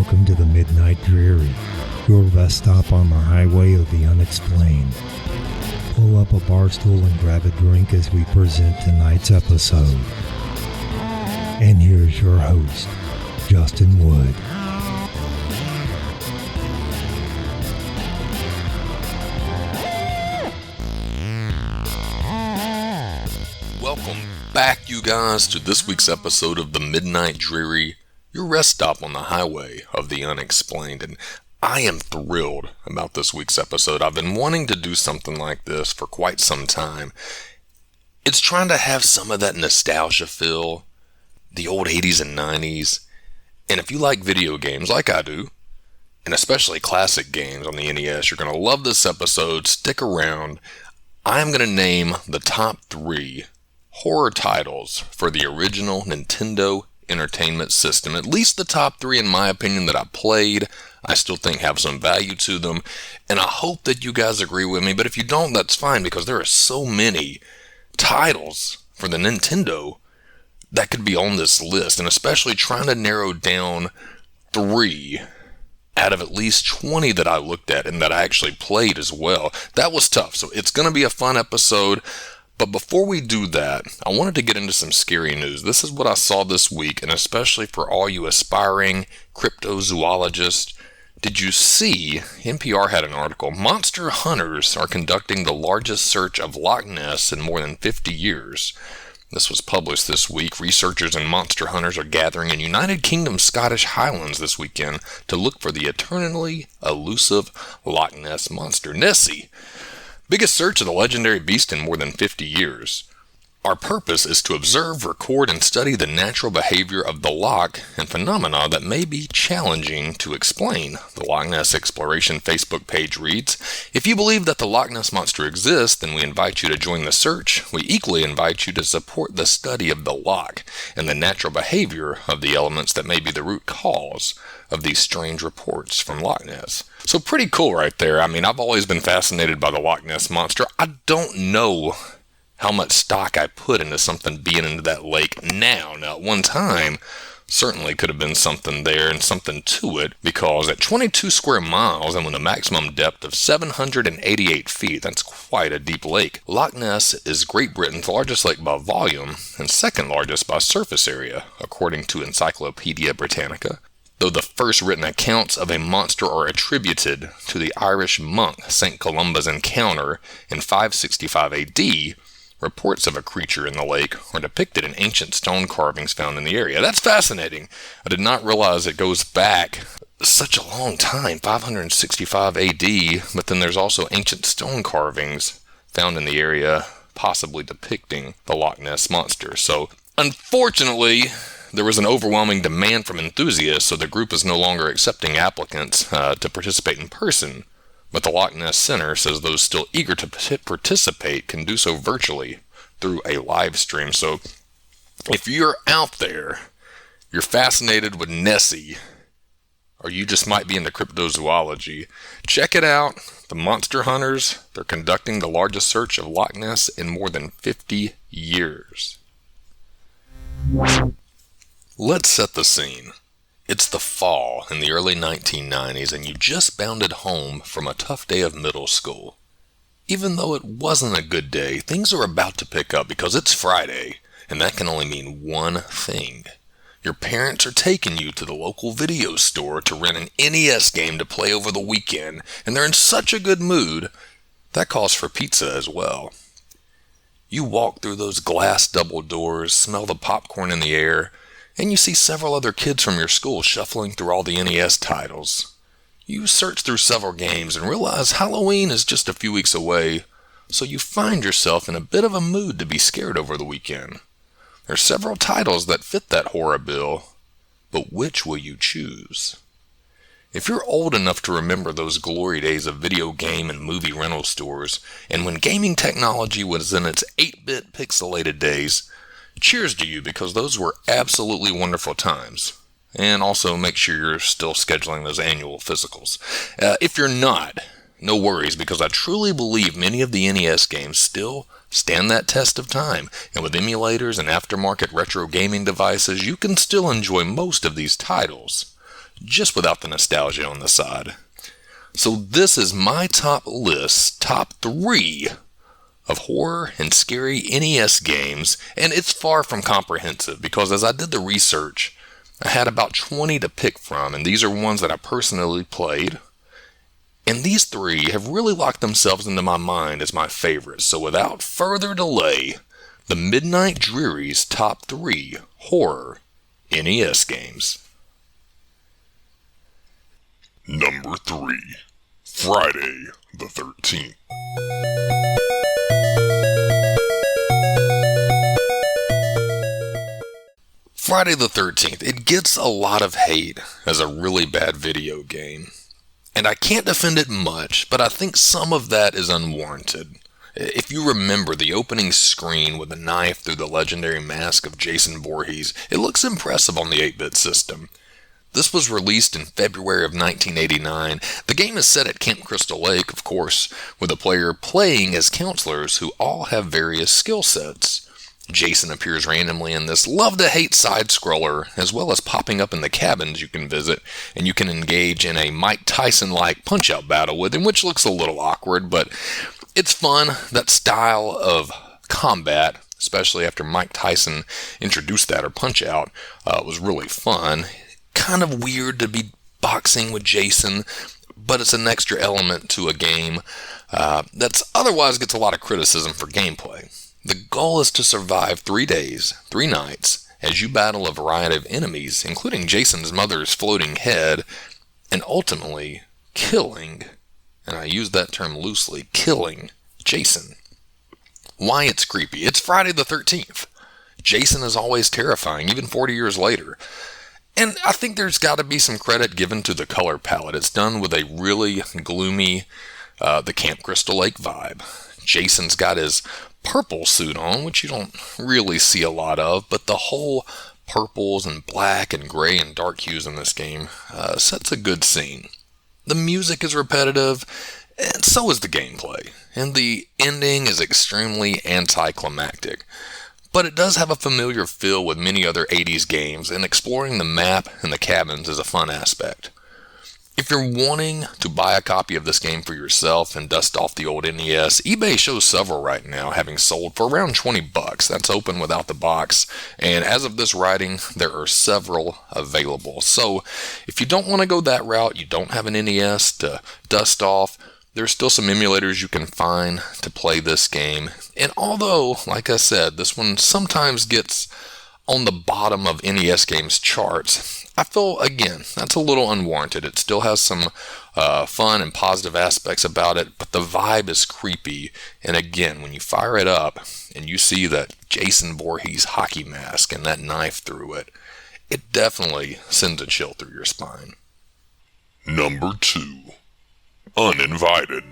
Welcome to the Midnight Dreary, your rest stop on the highway of the unexplained. Pull up a bar stool and grab a drink as we present tonight's episode. And here's your host, Justin Wood. Welcome back, you guys, to this week's episode of The Midnight Dreary, your rest stop on the highway of the unexplained. And I am thrilled about this week's episode. I've been wanting to do something like this for quite some time. It's trying to have some of that nostalgia feel, the old 80s and 90s. And if you like video games like I do, and especially classic games on the NES, you're going to love this episode. Stick around. I'm going to name the top 3 horror titles for the original Nintendo Entertainment System. At least the top 3, in my opinion, that I played. I still think have some value to them. And I hope that you guys agree with me. But if you don't, that's fine, because there are so many titles for the Nintendo that could be on this list. And especially trying to narrow down 3 out of at least 20 that I looked at and that I actually played as well. That was tough. So it's going to be a fun episode. But before we do that, I wanted to get into some scary news. This is what I saw this week, and especially for all you aspiring cryptozoologists. Did you see, NPR had an article, monster hunters are conducting the largest search of Loch Ness in more than 50 years. This was published this week. Researchers and monster hunters are gathering in United Kingdom Scottish Highlands this weekend to look for the eternally elusive Loch Ness monster, Nessie. Biggest search of the legendary beast in more than 50 years. Our purpose is to observe, record, and study the natural behavior of the loch and phenomena that may be challenging to explain. The Loch Ness Exploration Facebook page reads, "If you believe that the Loch Ness Monster exists, then we invite you to join the search. We equally invite you to support the study of the loch and the natural behavior of the elements that may be the root cause of these strange reports from Loch Ness." So pretty cool right there. I mean, I've always been fascinated by the Loch Ness Monster. I don't know how much stock I put into something being into that lake now. Now, at one time, certainly could have been something there and something to it, because at 22 square miles and with a maximum depth of 788 feet, that's quite a deep lake. Loch Ness is Great Britain's largest lake by volume and second largest by surface area, according to Encyclopedia Britannica. Though the first written accounts of a monster are attributed to the Irish monk St. Columba's encounter in 565 AD, reports of a creature in the lake are depicted in ancient stone carvings found in the area. That's fascinating. I did not realize it goes back such a long time, 565 AD, but then there's also ancient stone carvings found in the area, possibly depicting the Loch Ness Monster. So, unfortunately, there was an overwhelming demand from enthusiasts, so the group is no longer accepting applicants to participate in person. But the Loch Ness Center says those still eager to participate can do so virtually through a live stream. So if you're out there, you're fascinated with Nessie, or you just might be into cryptozoology, check it out. The Monster Hunters, they're conducting the largest search of Loch Ness in more than 50 years. Let's set the scene. It's the fall in the early 1990s, and you just bounded home from a tough day of middle school. Even though it wasn't a good day, things are about to pick up because it's Friday, and that can only mean one thing. Your parents are taking you to the local video store to rent an NES game to play over the weekend, and they're in such a good mood, that calls for pizza as well. You walk through those glass double doors, smell the popcorn in the air, and you see several other kids from your school shuffling through all the NES titles. You search through several games and realize Halloween is just a few weeks away, so you find yourself in a bit of a mood to be scared over the weekend. There are several titles that fit that horror bill, but which will you choose? If you're old enough to remember those glory days of video game and movie rental stores, and when gaming technology was in its 8-bit pixelated days, cheers to you, because those were absolutely wonderful times. And also make sure you're still scheduling those annual physicals. If you're not, no worries, because I truly believe many of the NES games still stand that test of time. And with emulators and aftermarket retro gaming devices, you can still enjoy most of these titles. just without the nostalgia on the side. So this is my top 3 of horror and scary NES games, and it's far from comprehensive because as I did the research, I had about 20 to pick from, and these are ones that I personally played. And these 3 have really locked themselves into my mind as my favorites. So without further delay, TheMidnightDreary's top 3 horror NES games. Number 3, Friday the 13th. Friday the 13th, it gets a lot of hate as a really bad video game. And I can't defend it much, but I think some of that is unwarranted. If you remember the opening screen with a knife through the legendary mask of Jason Voorhees, it looks impressive on the 8-bit system. This was released in February of 1989. The game is set at Camp Crystal Lake, of course, with the player playing as counselors who all have various skill sets. Jason appears randomly in this love-to-hate side-scroller, as well as popping up in the cabins you can visit, and you can engage in a Mike Tyson-like punch-out battle with him, which looks a little awkward, but it's fun. That style of combat, especially after Mike Tyson introduced that, or punch-out, was really fun. Kind of weird to be boxing with Jason, but it's an extra element to a game that's otherwise gets a lot of criticism for gameplay. The goal is to survive 3 days, 3 nights, as you battle a variety of enemies, including Jason's mother's floating head, and ultimately killing, and I use that term loosely, killing Jason. Why it's creepy? It's Friday the 13th. Jason is always terrifying, even 40 years later. And I think there's got to be some credit given to the color palette. It's done with a really gloomy, the Camp Crystal Lake vibe. Jason's got his purple suit on, which you don't really see a lot of, but the whole purples and black and gray and dark hues in this game sets a good scene. The music is repetitive, and so is the gameplay, and the ending is extremely anticlimactic. But it does have a familiar feel with many other 80s games, and exploring the map and the cabins is a fun aspect. If you're wanting to buy a copy of this game for yourself and dust off the old NES, eBay shows several right now having sold for around $20. That's open without the box, and as of this writing, there are several available. So if you don't want to go that route, you don't have an NES to dust off, there's still some emulators you can find to play this game. And although, like I said, this one sometimes gets on the bottom of NES games charts, I feel, again, that's a little unwarranted. It still has some fun and positive aspects about it, but the vibe is creepy. And again, when you fire it up and you see that Jason Voorhees hockey mask and that knife through it, it definitely sends a chill through your spine. Number 2, Uninvited.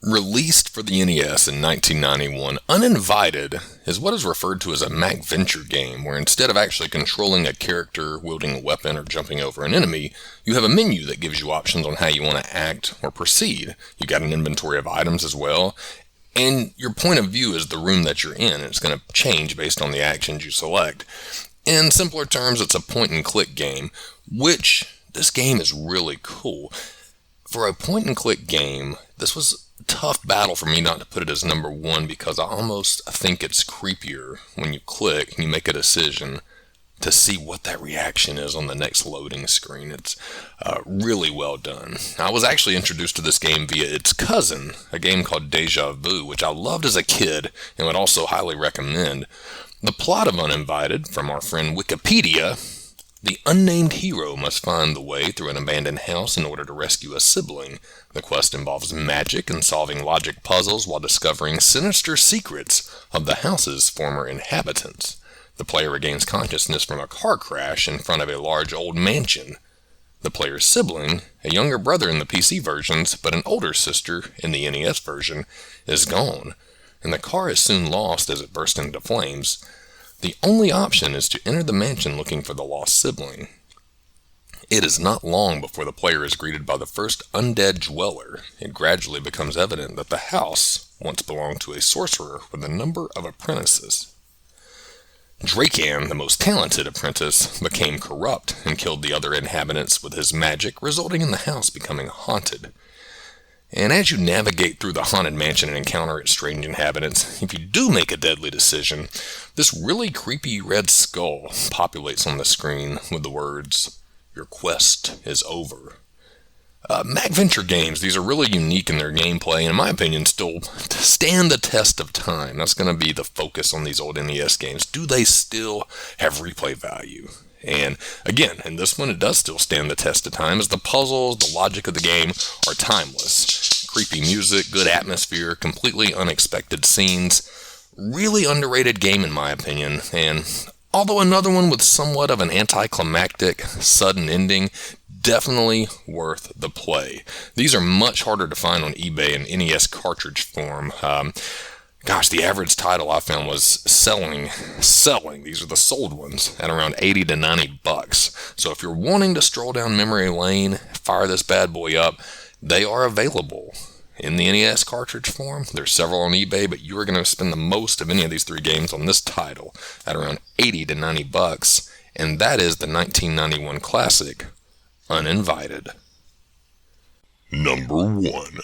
Released for the NES in 1991, Uninvited is what is referred to as a Mac-Venture game, where instead of actually controlling a character, wielding a weapon, or jumping over an enemy, you have a menu that gives you options on how you want to act or proceed. You got an inventory of items as well, and your point of view is the room that you're in, and it's going to change based on the actions you select. In simpler terms, it's a point-and-click game, which this game is really cool. For a point-and-click game, this was tough battle for me not to put it as number 1, because I almost think it's creepier when you click and you make a decision to see what that reaction is on the next loading screen. It's really well done. I was actually introduced to this game via its cousin, a game called Deja Vu, which I loved as a kid and would also highly recommend. The plot of Uninvited, from our friend Wikipedia: the unnamed hero must find the way through an abandoned house in order to rescue a sibling. The quest involves magic and solving logic puzzles while discovering sinister secrets of the house's former inhabitants. The player regains consciousness from a car crash in front of a large old mansion. The player's sibling, a younger brother in the PC versions, but an older sister in the NES version, is gone, and the car is soon lost as it bursts into flames. The only option is to enter the mansion looking for the lost sibling. It is not long before the player is greeted by the first undead dweller. It gradually becomes evident that the house once belonged to a sorcerer with a number of apprentices. Dracan, the most talented apprentice, became corrupt and killed the other inhabitants with his magic, resulting in the house becoming haunted. And as you navigate through the haunted mansion and encounter its strange inhabitants, if you do make a deadly decision, this really creepy red skull populates on the screen with the words, "Your quest is over." MacVenture games, these are really unique in their gameplay, and in my opinion still stand the test of time. That's going to be the focus on these old NES games. Do they still have replay value? And again, in this one it does still stand the test of time, as the puzzles, the logic of the game are timeless. Creepy music, good atmosphere, completely unexpected scenes. Really underrated game in my opinion, and although another one with somewhat of an anticlimactic, sudden ending, definitely worth the play. These are much harder to find on eBay in NES cartridge form. The average title I found was selling, these are the sold ones, at around $80 to $90. So if you're wanting to stroll down memory lane, fire this bad boy up, they are available in the NES cartridge form. There's several on eBay, but you are going to spend the most of any of these three games on this title at around $80 to $90, and that is the 1991 classic, Uninvited. Number 1.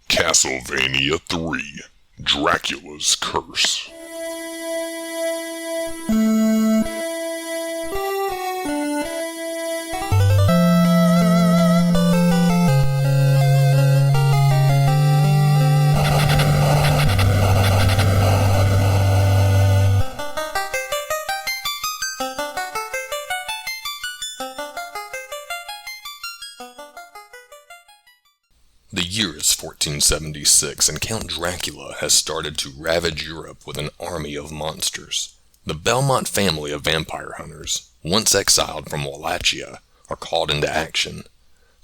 Castlevania 3. Dracula's Curse. The year is 1476, and Count Dracula has started to ravage Europe with an army of monsters. The Belmont family of vampire hunters, once exiled from Wallachia, are called into action.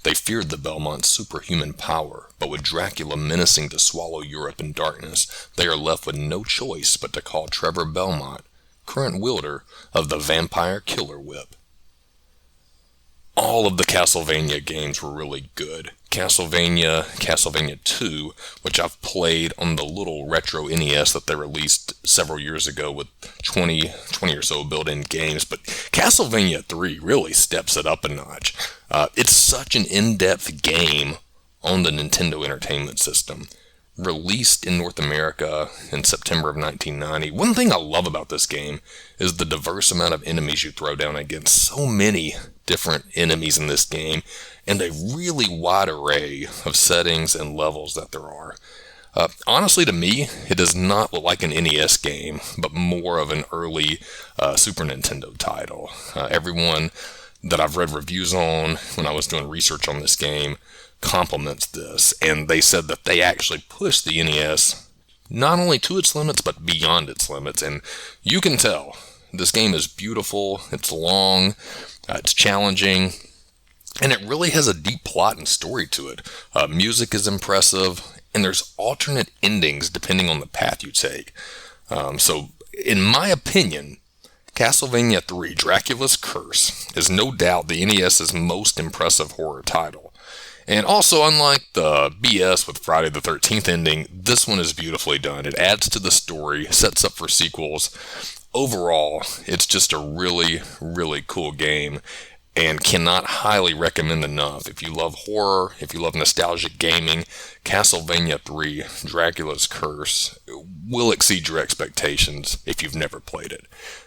They feared the Belmont's superhuman power, but with Dracula menacing to swallow Europe in darkness, they are left with no choice but to call Trevor Belmont, current wielder of the Vampire Killer Whip. All of the Castlevania games were really good. Castlevania 2, which I've played on the little retro NES that they released several years ago with 20 or so built-in games, but Castlevania 3 really steps it up a notch. It's such an in-depth game on the Nintendo Entertainment System. Released in North America in September of 1990. One thing I love about this game is the diverse amount of enemies you throw down against. So many different enemies in this game, and a really wide array of settings and levels that there are. Honestly, to me, it does not look like an NES game, but more of an early Super Nintendo title. Everyone that I've read reviews on when I was doing research on this game compliments this, and they said that they actually pushed the NES not only to its limits, but beyond its limits, and you can tell. This game is beautiful, it's long, it's challenging, and it really has a deep plot and story to it. Music is impressive, and there's alternate endings depending on the path you take. So, in my opinion, Castlevania 3, Dracula's Curse, is no doubt the NES's most impressive horror title. And also, unlike the BS with Friday the 13th ending, this one is beautifully done. It adds to the story, sets up for sequels. Overall, it's just a really, really cool game, and cannot highly recommend enough. If you love horror, if you love nostalgic gaming, Castlevania 3, Dracula's Curse will exceed your expectations if you've never played it.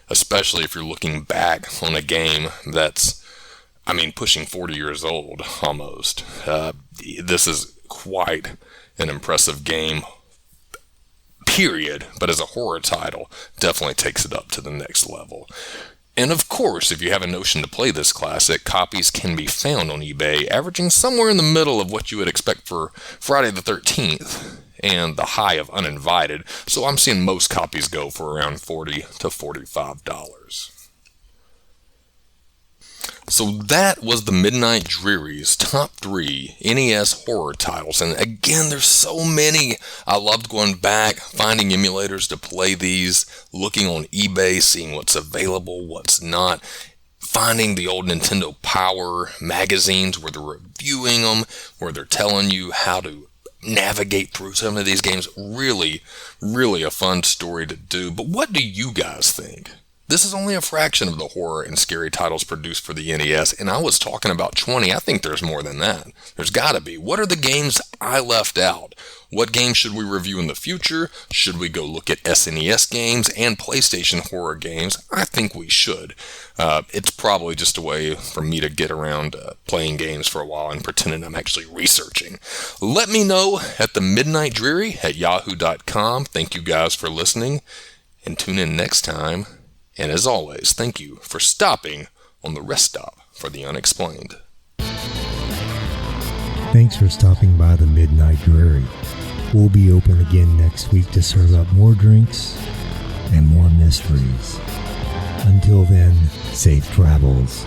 Especially if you're looking back on a game that's, pushing 40 years old, almost. This is quite an impressive game, period, but as a horror title, definitely takes it up to the next level. And of course, if you have a notion to play this classic, copies can be found on eBay, averaging somewhere in the middle of what you would expect for Friday the 13th and the high of Uninvited, so I'm seeing most copies go for around $40 to $45. So that was the TheMidnightDreary's top 3 NES horror titles, and again, there's so many. I loved going back, finding emulators to play these, looking on eBay, seeing what's available, what's not. finding the old Nintendo Power magazines where they're reviewing them, where they're telling you how to navigate through some of these games. Really, really a fun story to do. But what do you guys think? This is only a fraction of the horror and scary titles produced for the NES, and I was talking about 20. I think there's more than that. There's gotta be. What are the games I left out? What games should we review in the future? Should we go look at SNES games and PlayStation horror games? I think we should. It's probably just a way for me to get around playing games for a while and pretending I'm actually researching. Let me know at TheMidnightDreary@yahoo.com. Thank you guys for listening, and tune in next time. And as always, thank you for stopping on the rest stop for the unexplained. Thanks for stopping by the Midnight Dreary. We'll be open again next week to serve up more drinks and more mysteries. Until then, safe travels.